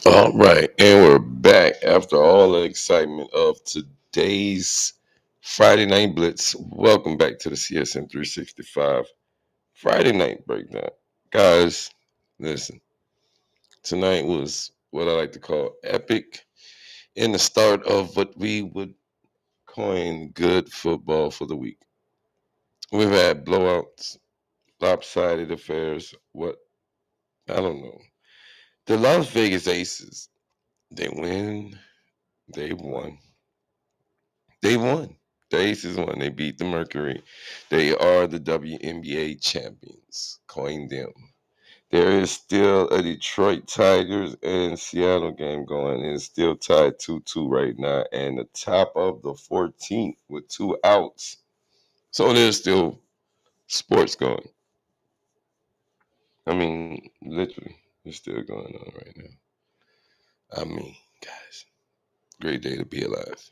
All right, and we're back after all the excitement of today's Friday night blitz. Welcome back to the CSM365 Friday night breakdown. Guys, listen, tonight was what I like to call epic in the start of what we would coin good football for the week. We've had blowouts, lopsided affairs, what I don't know. The Las Vegas Aces, they win, they won. They won. The Aces won. They beat the Mercury. They are the WNBA champions. Coin them. There is still a Detroit Tigers and Seattle game going. It's still tied 2-2 right now. And the top of the 14th with 2 outs. So there's still sports going. I mean, literally, it's still going on right now. I mean, guys, great day to be alive.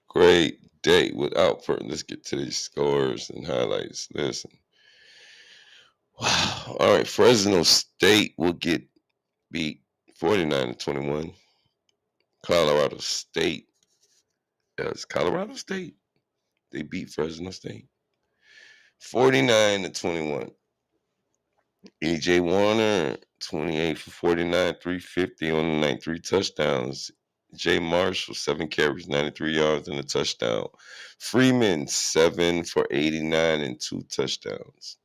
Great day. Without further, let's get to these scores and highlights. Listen. Wow. All right. Fresno State will get beat 49-21. Colorado State. Yes, Colorado State. They beat Fresno State 49-21. EJ Warner, 28 for 49, 350 on the night, 3 touchdowns. Jay Marshall, 7 carries, 93 yards, and a touchdown. Freeman, 7 for 89 and 2 touchdowns.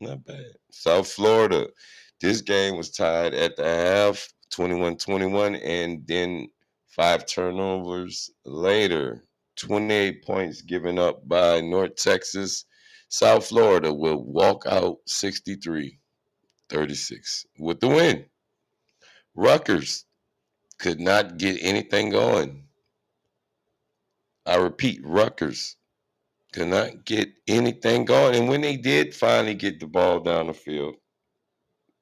Not bad. South Florida, this game was tied at the half, 21-21, and then 5 turnovers later. 28 points given up by North Texas. South Florida will walk out 63-36 with the win. Rutgers could not get anything going. I repeat, Rutgers could not get anything going. And when they did finally get the ball down the field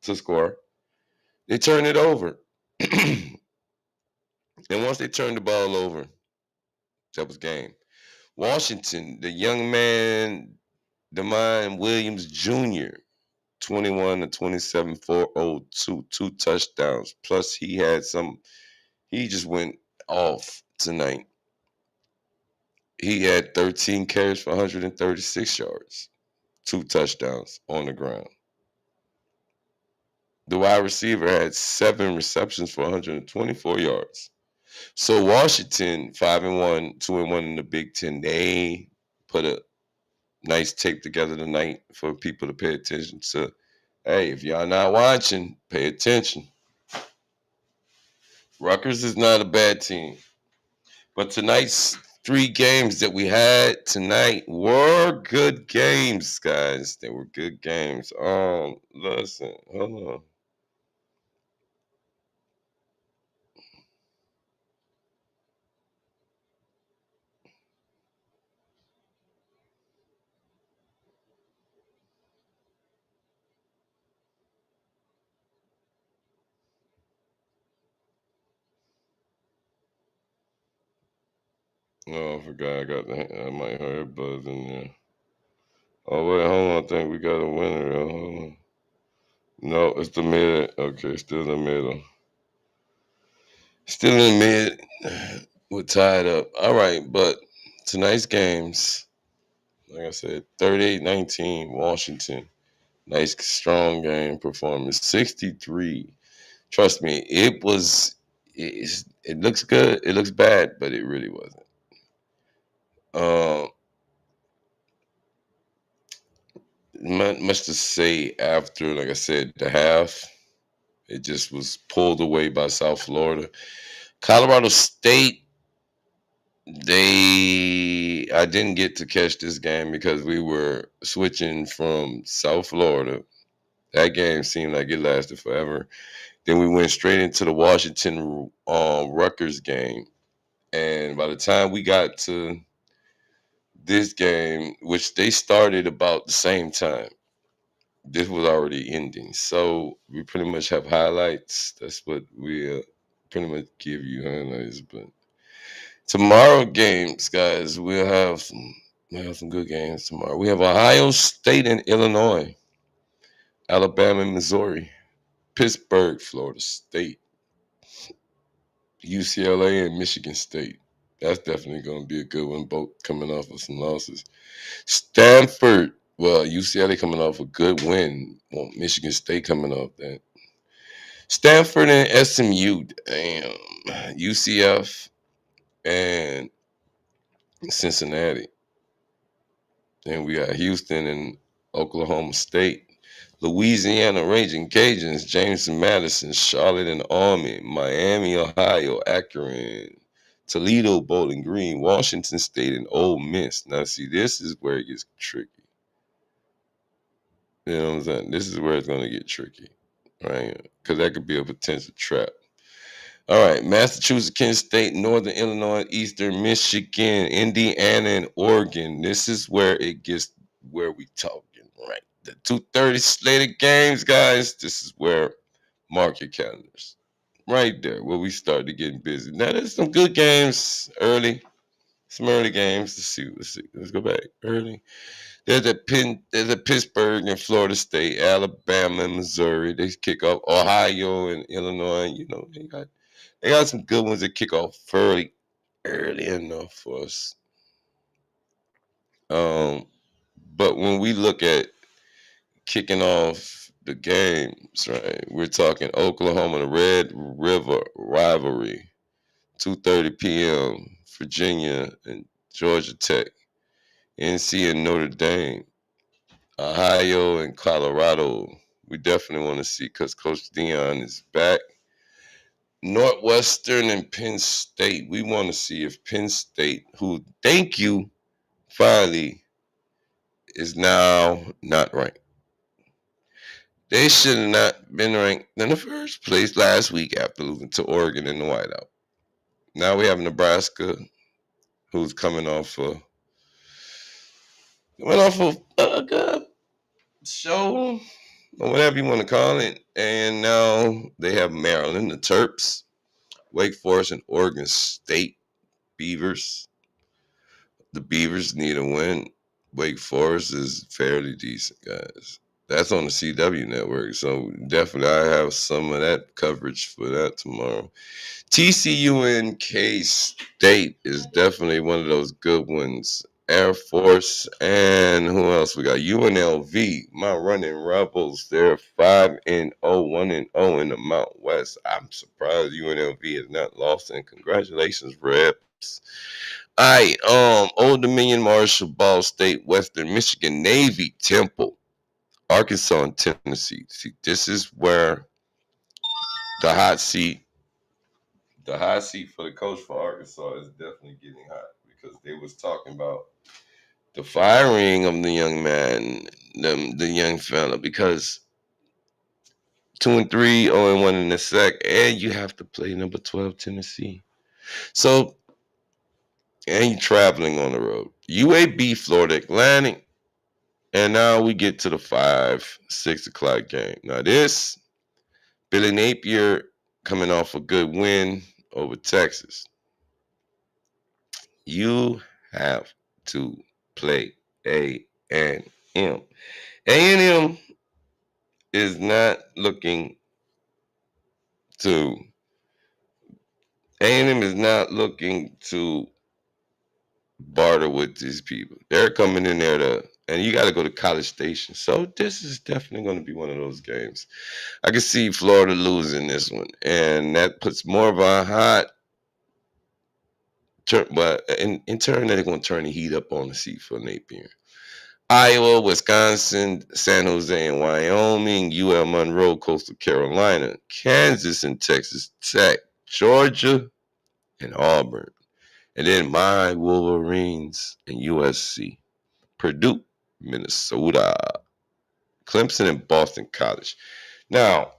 to score, they turned it over. And once they turned the ball over, that was game. Washington, the young man, Demond Williams Jr., 21-27, 402, 2 touchdowns. Plus, he just went off tonight. He had 13 carries for 136 yards, 2 touchdowns on the ground. The wide receiver had 7 receptions for 124 yards. So Washington 5-1, 2-1 in the Big Ten. They put a nice tape together tonight for people to pay attention to. Hey, if y'all not watching, pay attention. Rutgers is not a bad team. But tonight's 3 games that we had tonight were good games, guys. They were good games. Listen, hold on. Oh, I forgot I got I might heard buzz in there. Oh wait, hold on. I think we got a winner. Hold on. No, it's the mid. Okay, still in the middle. Still in the mid. We're tied up. All right, but tonight's games, like I said, 38-19, Washington. Nice, strong game performance. 63. Trust me, it looks good. It looks bad, but it really wasn't. Uh, much to say after, like I said, the half. It just was pulled away by South Florida. Colorado State, I didn't get to catch this game because we were switching from South Florida. That game seemed like it lasted forever. Then we went straight into the Washington Rutgers game. And by the time we got to this game, which they started about the same time, this was already ending. So we pretty much have highlights. That's what we pretty much give you highlights. But tomorrow games, guys, we'll have some good games tomorrow. We have Ohio State and Illinois, Alabama and Missouri, Pittsburgh, Florida State, UCLA and Michigan State. That's definitely going to be a good one, both coming off of some losses. Stanford, well, UCLA coming off a good win. Well, Michigan State coming off that. Stanford and SMU, damn. UCF and Cincinnati. Then we got Houston and Oklahoma State. Louisiana Raging Cajuns, James Madison, Charlotte and Army, Miami, Ohio, Akron, Toledo, Bowling Green, Washington State, and Ole Miss. Now, see, this is where it gets tricky. You know what I'm saying? This is where it's going to get tricky, right? Because that could be a potential trap. All right, Massachusetts, Kent State, Northern Illinois, Eastern Michigan, Indiana, and Oregon. This is where it gets where we talking, right? The 2:30 slated games, guys. This is where mark your calendars. Right there, where we started getting busy. Now there's some good games early. Some early games. Let's see. Let's go back. Early. There's a Pittsburgh and Florida State, Alabama and Missouri. They kick off Ohio and Illinois. You know, they got some good ones that kick off early enough for us. But when we look at kicking off the games, right, we're talking Oklahoma, the Red River rivalry, 2:30 p.m. Virginia and Georgia Tech, NC and Notre Dame, Ohio and Colorado. We definitely want to see because Coach Dion is back. Northwestern and Penn State. We want to see if Penn State, who thank you, finally is now not ranked. They should have not been ranked in the first place last week after losing to Oregon in the whiteout. Now we have Nebraska, who's coming off a good show, or whatever you want to call it. And now they have Maryland, the Terps, Wake Forest, and Oregon State Beavers. The Beavers need a win. Wake Forest is fairly decent, guys. That's on the CW network, so definitely I have some of that coverage for that tomorrow. TCU and K-State is definitely one of those good ones. Air Force and who else we got? UNLV, my running Rebels. They're 5-0, 1-0 in the Mount West. I'm surprised UNLV has not lost, and congratulations, Rebs. All right, Old Dominion, Marshall, Ball State, Western Michigan, Navy, Temple, Arkansas, and Tennessee. See, this is where the hot seat for the coach for Arkansas is definitely getting hot because they was talking about the firing of the young man, the young fella, because 2-3, 0-1 in the SEC, and you have to play number 12 Tennessee. So, and you're traveling on the road. UAB, Florida Atlantic, and now we get to the 6 o'clock game. Now this, Billy Napier coming off a good win over Texas. You have to play A&M. A&M is not looking to A&M is not looking to barter with these people. They're coming in there and you got to go to College Station. So this is definitely going to be one of those games. I can see Florida losing this one, and that puts more of a hot turn. But in turn, they're going to turn the heat up on the seat for Napier. Iowa, Wisconsin, San Jose, and Wyoming, UL Monroe, Coastal Carolina, Kansas, and Texas Tech, Georgia, and Auburn. And then my Wolverines and USC, Purdue, Minnesota, Clemson, and Boston College. Now,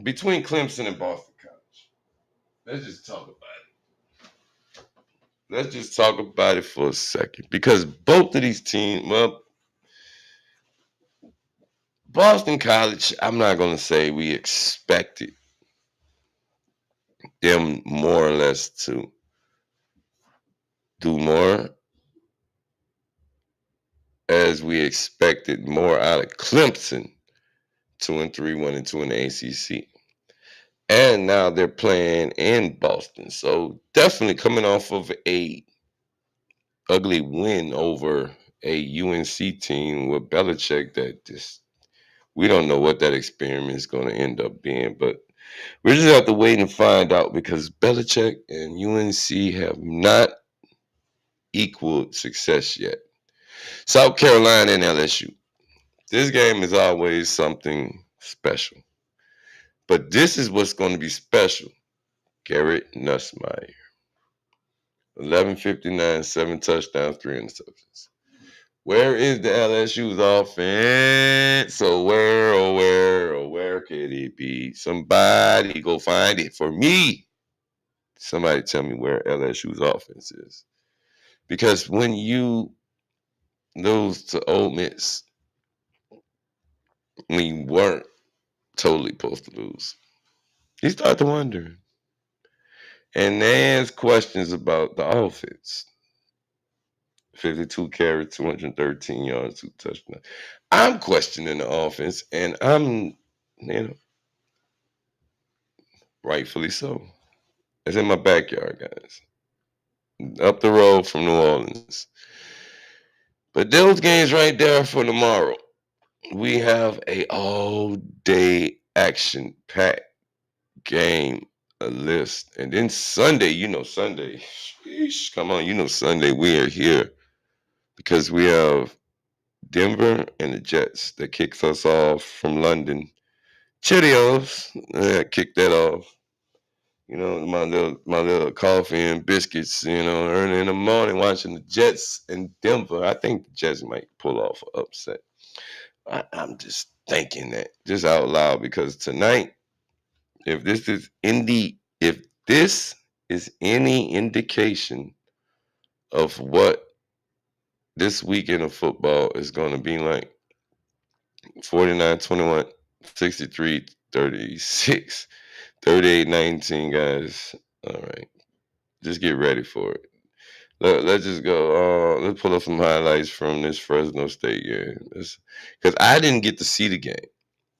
between Clemson and Boston College, let's just talk about it. Let's just talk about it for a second. Because both of these teams, well, Boston College, I'm not going to say we expected them more or less to do more as we expected more out of Clemson, 2-3, 1-2 in the ACC. And now they're playing in Boston. So definitely coming off of a ugly win over a UNC team with Belichick that just we don't know what that experiment is going to end up being, but we just have to wait and find out because Belichick and UNC have not equaled success yet. South Carolina and LSU. This game is always something special. But this is what's going to be special. Garrett Nussmeier. 1159, 7 touchdowns, 3 interceptions. Where is the LSU's offense? So where could it be? Somebody go find it for me. Somebody tell me where LSU's offense is. Because when you lose to Ole Miss, we weren't totally supposed to lose. You start to wonder. And they ask questions about the offense. 52 carries, 213 yards, 2 touchdowns. I'm questioning the offense, and rightfully so. It's in my backyard, guys. Up the road from New Orleans. But those games right there for tomorrow. We have a all-day action-packed game, a list. And then Sunday, Sunday. Sheesh, come on, Sunday we are here because we have Denver and the Jets that kicks us off from London. Cheerios, kick that off. My little coffee and biscuits, early in the morning watching the Jets and Denver. I think the Jets might pull off an upset. I'm just thinking that just out loud because tonight, if this is any indication of what this weekend of football is going to be like, 49-21, 63-36, 38-19, guys. All right. Just get ready for it. Let's just go. Let's pull up some highlights from this Fresno State game. Because I didn't get to see the game.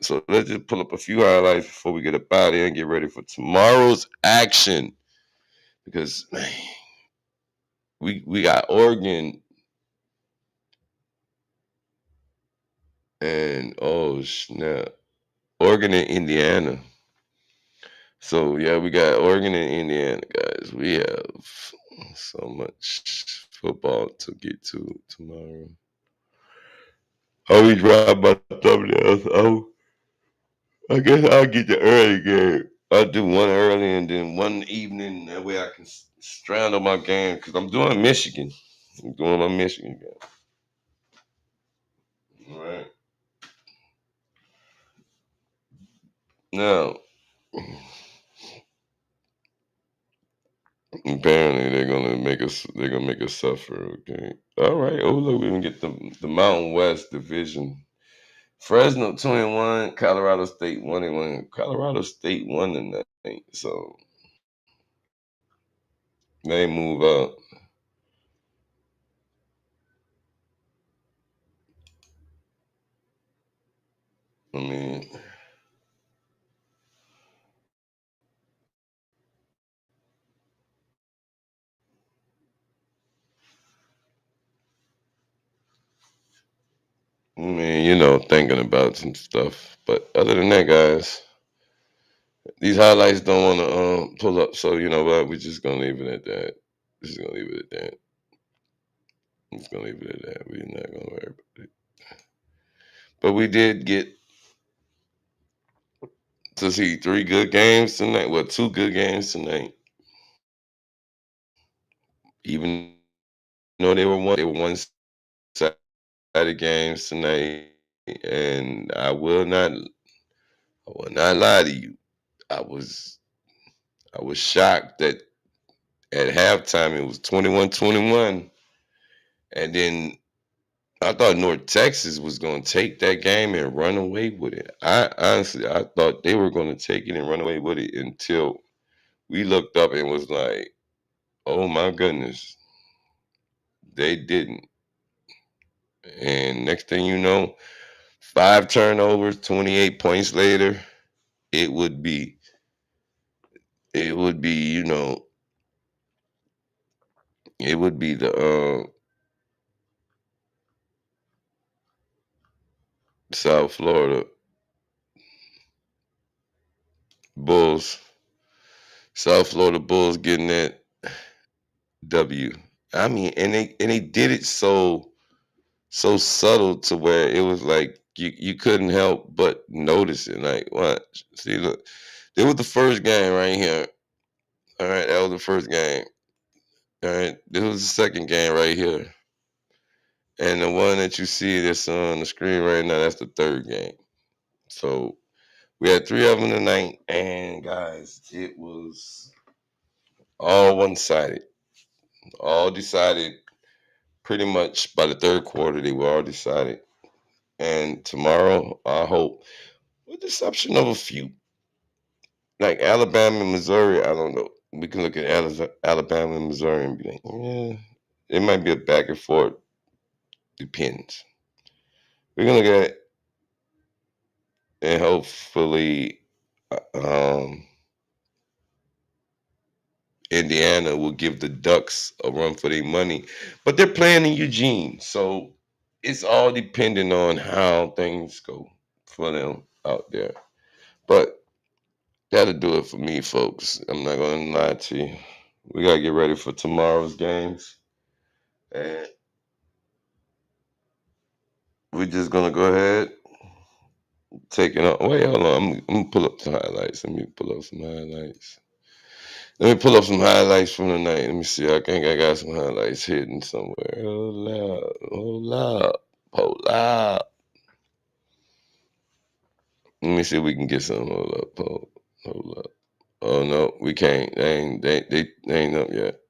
So let's just pull up a few highlights before we get up out of here and get ready for tomorrow's action. Because, man, we got Oregon and, oh, snap. Oregon and Indiana. So, yeah, we got Oregon and Indiana, guys. We have so much football to get to tomorrow. We drive my thumbnails. I guess I'll get the early game. I'll do one early and then one evening. That way I can straddle my game because I'm doing Michigan. I'm doing my Michigan game. All right. Now, apparently they're gonna make us. They're gonna make us suffer. Okay. All right. Oh look, we can get the Mountain West Division. Fresno 21, Colorado State 1-1. Colorado State won tonight, so they move up. I mean, thinking about some stuff. But other than that, guys, these highlights don't want to pull up. So you know what? We're just gonna leave it at that. Just gonna leave it at that. Just gonna leave it at that. We're not gonna worry about it. But we did get to see 3 good games tonight. Well, 2 good games tonight. Even though they were one-sided games tonight. And I will not lie to you. I was shocked that at halftime it was 21-21. And then I thought North Texas was going to take that game and run away with it. I thought they were going to take it and run away with it until we looked up and was like, oh my goodness, they didn't. And next thing you know, 5 turnovers, 28 points later, it would be it would be, it would be the South Florida Bulls. South Florida Bulls getting that W. I mean, and they did it so subtle to where it was like you couldn't help but notice it. Like, what? See, look, it was the first game right here. All right, that was the first game. All right, this was the second game right here, and the one that you see that's on the screen right now, that's the third game. So we had three of them tonight, and guys, it was all one sided, all decided pretty much by the third quarter. They were all decided, and tomorrow, I hope, with the exception of a few, like Alabama and Missouri, I don't know. We can look at Alabama and Missouri and be like, yeah, it might be a back and forth. Depends. We're gonna look at it, and hopefully, Indiana will give the Ducks a run for their money. But they're playing in Eugene, so it's all depending on how things go for them out there. But that'll do it for me, folks. I'm not gonna lie to you. We gotta get ready for tomorrow's games. And we're just gonna go ahead, take it on. Wait, hold on. I'm gonna pull up some highlights. Let me pull up some highlights. Let me pull up some highlights from the night. Let me see. I think I got some highlights hidden somewhere. Hold up. Hold up. Hold up. Let me see if we can get some. Hold up. Hold up. Oh no, we can't. They ain't up yet.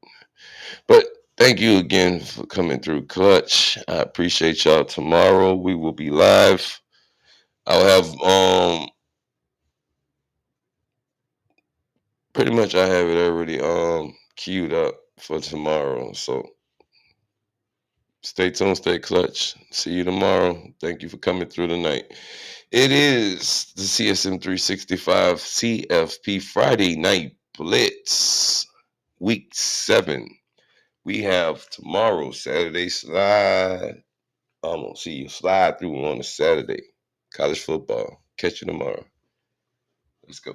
But thank you again for coming through, Clutch. I appreciate y'all. Tomorrow we will be live. I'll have pretty much I have it already queued up for tomorrow. So stay tuned, stay clutch. See you tomorrow. Thank you for coming through tonight. It is the CSM365 CFP Friday Night Blitz, Week 7. We have tomorrow, Saturday slide. I'm going to see you slide through on a Saturday. College football. Catch you tomorrow. Let's go.